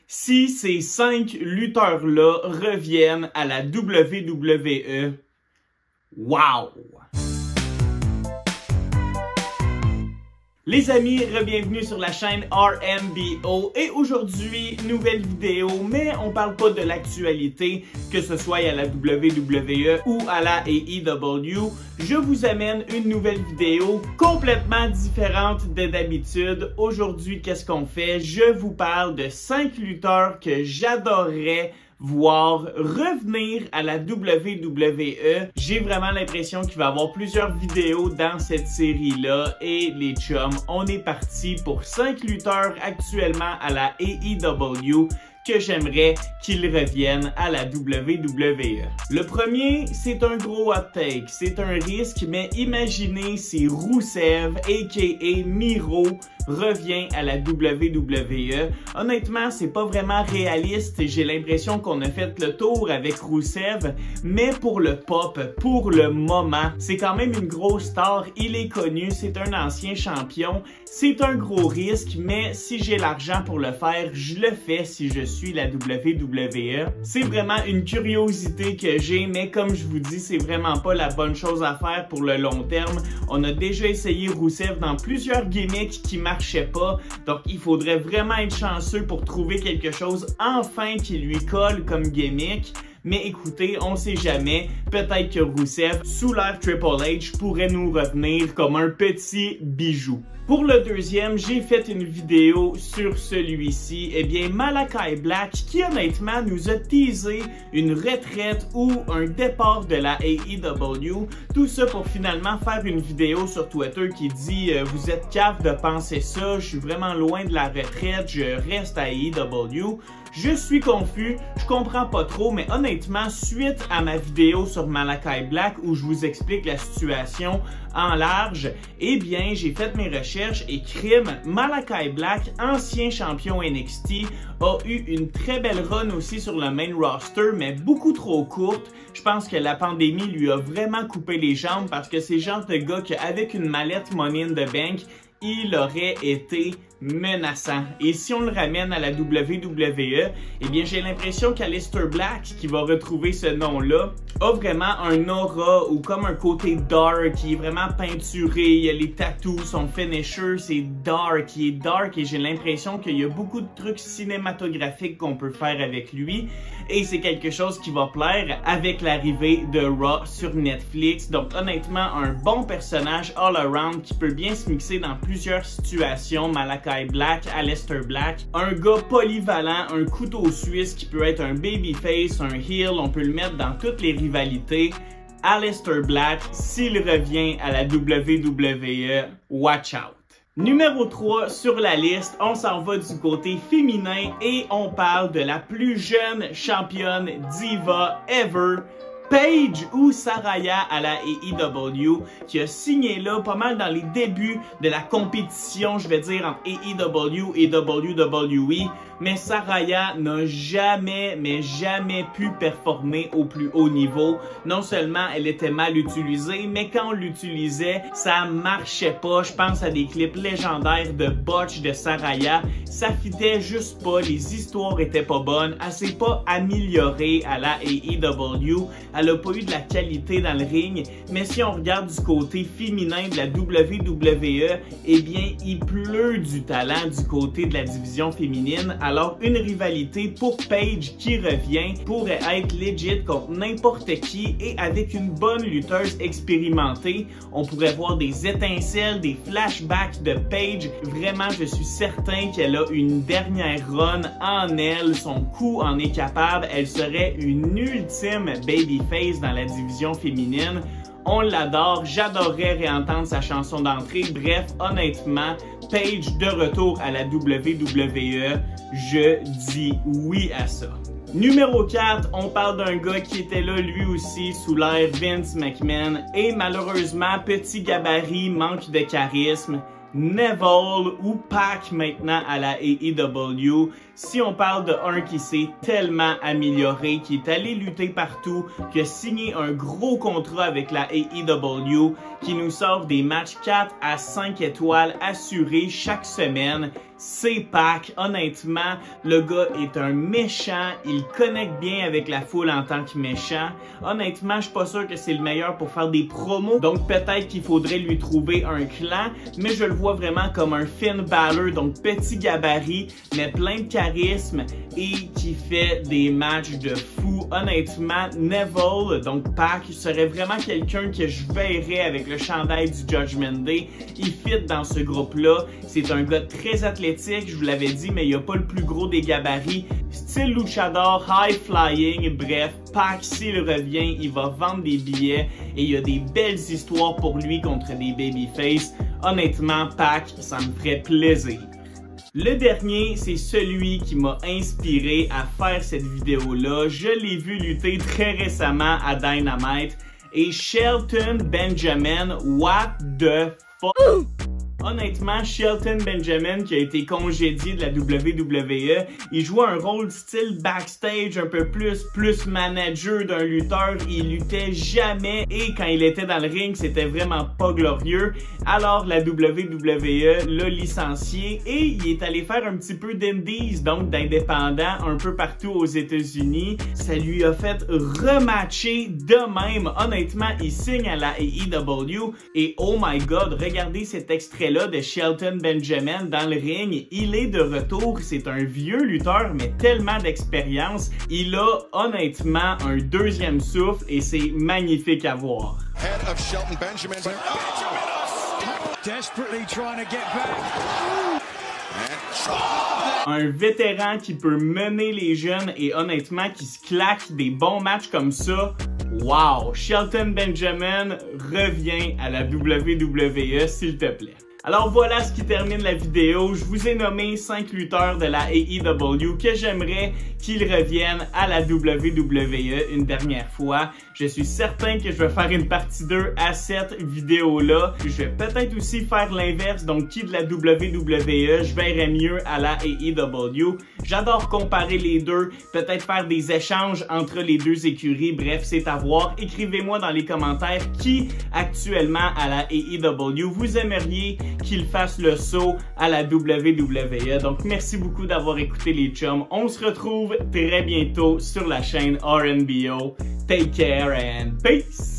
si ces 5 lutteurs-là reviennent à la WWE. Wow! Les amis, re-bienvenue sur la chaîne RMBO et aujourd'hui, nouvelle vidéo, mais on parle pas de l'actualité, que ce soit à la WWE ou à la AEW. Je vous amène une nouvelle vidéo complètement différente de d'habitude. Aujourd'hui, qu'est-ce qu'on fait? Je vous parle de 5 lutteurs que j'adorerais voir revenir à la WWE. J'ai vraiment l'impression qu'il va y avoir plusieurs vidéos dans cette série-là et les chums, on est parti pour 5 lutteurs actuellement à la AEW que j'aimerais qu'ils reviennent à la WWE. Le premier, c'est un gros hot take, c'est un risque, mais imaginez si Rusev, a.k.a. Miro, revient à la WWE. Honnêtement, c'est pas vraiment réaliste. J'ai l'impression qu'on a fait le tour avec Rusev, mais pour le pop, pour le moment, c'est quand même une grosse star. Il est connu, c'est un ancien champion. C'est un gros risque, mais si j'ai l'argent pour le faire, je le fais si je suis la WWE. C'est vraiment une curiosité que j'ai, mais comme je vous dis, c'est vraiment pas la bonne chose à faire pour le long terme. On a déjà essayé Rusev dans plusieurs gimmicks qui marchaient pas, donc il faudrait vraiment être chanceux pour trouver quelque chose enfin qui lui colle comme gimmick. Mais écoutez, on sait jamais, peut-être que Rusev, sous l'ère Triple H, pourrait nous revenir comme un petit bijou. Pour le deuxième, j'ai fait une vidéo sur celui-ci. Eh bien, Malakai Black, qui honnêtement nous a teasé une retraite ou un départ de la AEW. Tout ça pour finalement faire une vidéo sur Twitter qui dit « Vous êtes cave de penser ça, je suis vraiment loin de la retraite, je reste à AEW ». Je suis confus, je comprends pas trop, mais honnêtement, suite à ma vidéo sur Malakai Black où je vous explique la situation en large, eh bien, j'ai fait mes recherches et crime, Malakai Black, ancien champion NXT, a eu une très belle run aussi sur le main roster, mais beaucoup trop courte. Je pense que la pandémie lui a vraiment coupé les jambes parce que c'est le genre de gars qu'avec une mallette Money in the Bank, il aurait été menaçant. Et si on le ramène à la WWE, eh bien j'ai l'impression qu'Aleister Black, qui va retrouver ce nom-là, a vraiment un aura ou comme un côté dark, qui est vraiment peinturé, il y a les tattoos, son finisher, c'est dark, il est dark et j'ai l'impression qu'il y a beaucoup de trucs cinématographiques qu'on peut faire avec lui et c'est quelque chose qui va plaire avec l'arrivée de Raw sur Netflix. Donc honnêtement, un bon personnage all around qui peut bien se mixer dans plusieurs situations. Malakai Black, Aleister Black, un gars polyvalent, un couteau suisse qui peut être un babyface, un heel, on peut le mettre dans toutes les rivalités. Aleister Black, s'il revient à la WWE, watch out. Numéro 3 sur la liste, on s'en va du côté féminin et on parle de la plus jeune championne diva ever, Paige ou Saraya à la AEW, qui a signé là pas mal dans les débuts de la compétition, je vais dire, entre AEW et WWE, mais Saraya n'a jamais pu performer au plus haut niveau. Non seulement elle était mal utilisée, mais quand on l'utilisait, ça marchait pas. Je pense à des clips légendaires de botch de Saraya, ça fitait juste pas, les histoires étaient pas bonnes, elle s'est pas améliorée à la AEW. Elle n'a pas eu de la qualité dans le ring, mais si on regarde du côté féminin de la WWE, eh bien, il pleut du talent du côté de la division féminine. Alors, une rivalité pour Paige qui revient pourrait être legit contre n'importe qui et avec une bonne lutteuse expérimentée, on pourrait voir des étincelles, des flashbacks de Paige. Vraiment, je suis certain qu'elle a une dernière run en elle, son coup en est capable. Elle serait une ultime babyface dans la division féminine. On l'adore, j'adorerais réentendre sa chanson d'entrée. Bref, honnêtement, Paige de retour à la WWE, je dis oui à ça. Numéro 4, on parle d'un gars qui était là lui aussi sous l'ère Vince McMahon et malheureusement, petit gabarit, manque de charisme. Neville ou Pac maintenant à la AEW. Si on parle de un qui s'est tellement amélioré, qui est allé lutter partout, qui a signé un gros contrat avec la AEW, qui nous sort des matchs 4 à 5 étoiles assurés chaque semaine, c'est Pac. Honnêtement, le gars est un méchant, il connecte bien avec la foule en tant que méchant. Honnêtement, je suis pas sûr que c'est le meilleur pour faire des promos, donc peut-être qu'il faudrait lui trouver un clan, mais je le vois vraiment comme un Finn Balor, donc petit gabarit, mais plein de charisme et qui fait des matchs de fou. Honnêtement, Neville, donc Pac, serait vraiment quelqu'un que je verrais avec le chandail du Judgment Day. Il fit dans ce groupe-là. C'est un gars très athlétique, je vous l'avais dit, mais il a pas le plus gros des gabarits. Style luchador, high flying, bref, Pac, s'il revient, il va vendre des billets et il y a des belles histoires pour lui contre des babyface. Honnêtement, Pac, ça me ferait plaisir. Le dernier, c'est celui qui m'a inspiré à faire cette vidéo-là. Je l'ai vu lutter très récemment à Dynamite. Et Shelton Benjamin, what the fuck? Honnêtement, Shelton Benjamin, qui a été congédié de la WWE, il jouait un rôle style backstage, un peu plus manager d'un lutteur. Il luttait jamais et quand il était dans le ring, c'était vraiment pas glorieux. Alors la WWE l'a licencié et il est allé faire un petit peu d'indies, donc d'indépendant, un peu partout aux États-Unis. Ça lui a fait rematcher de même. Honnêtement, il signe à la AEW et oh my god, regardez cet extrait de Shelton Benjamin dans le ring. Il est de retour, c'est un vieux lutteur mais tellement d'expérience. Il a honnêtement un deuxième souffle et c'est magnifique à voir. Head of Shelton Benjamin. Desperately trying to get back. Un vétéran qui peut mener les jeunes et honnêtement qui se claque des bons matchs comme ça. Wow! Shelton Benjamin revient à la WWE s'il te plaît. Alors voilà ce qui termine la vidéo. Je vous ai nommé 5 lutteurs de la AEW que j'aimerais qu'ils reviennent à la WWE une dernière fois. Je suis certain que je vais faire une partie 2 à cette vidéo-là. Je vais peut-être aussi faire l'inverse, donc qui de la WWE je verrais mieux à la AEW. J'adore comparer les deux, peut-être faire des échanges entre les deux écuries. Bref, c'est à voir. Écrivez-moi dans les commentaires qui actuellement à la AEW vous aimeriez qu'il fasse le saut à la WWE. Donc merci beaucoup d'avoir écouté les chums. On se retrouve très bientôt sur la chaîne RNBO. Take care and peace!